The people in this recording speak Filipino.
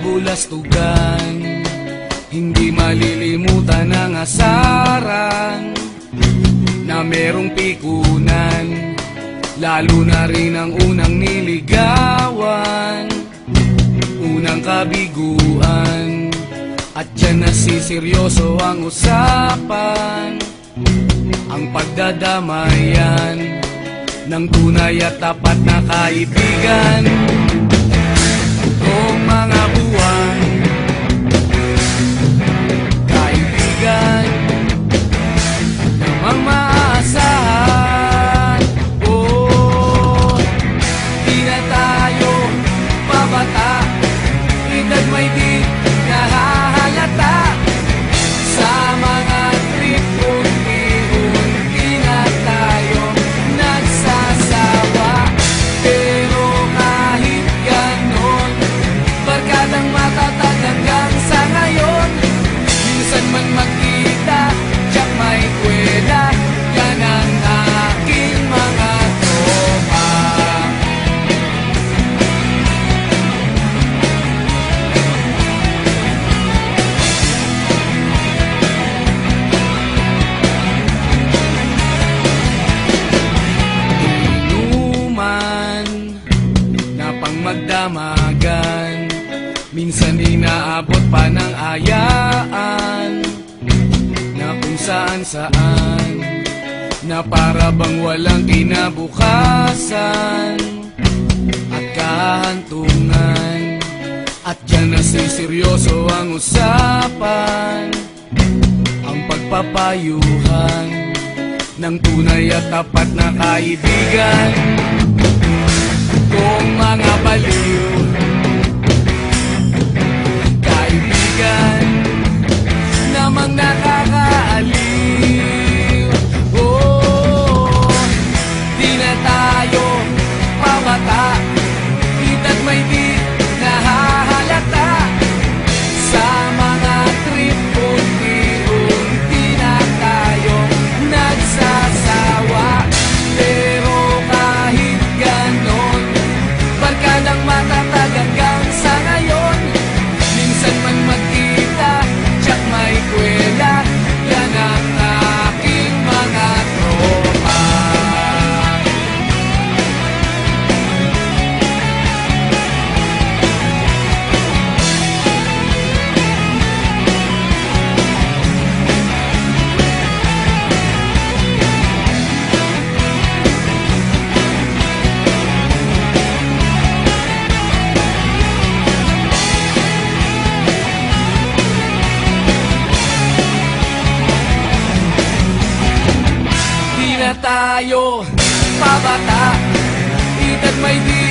kabulastugan, hindi malilimutan ang asaran na merong pikunan, lalo na rin ang unang niligawan, unang kabiguan. At dyan nasiseryoso ang usapan, ang pagdadamayan ng tunay at tapat na kaibigan. Kung mga buwan, kaibigan namang maaasahan. Oh, di na tayo pabata, edad may di nahahalata. Sa mga trip unti-unti na tayo nagsasawa. Pero kahit ganon, barkadang matatag hanggang sa ngayon. Minsan man magkita, tiyak may kwela, yan ang aking mga tropa. Inuman na pang magdamagan, minsan inaabot pa ng ayaan, na kung saan-saan, na para bang walang kinabukasan at kahantungan. At dyan nasiseryoso ang usapan, ang pagpapayuhan ng tunay at tapat na kaibigan. Kung mga baliw, kaibigan namang nakakaaliw. Oh, di na tayo pabata, edad may di nahahalata. Sa mga trip unti-unti na tayo nagsasawa. Pero kahit ganon, barkadang matatag hanggang sa ngayon. Minsan man magkita, tiyak may kwela, yan ang aking mga tropa. Di na tayo pabata, edad may di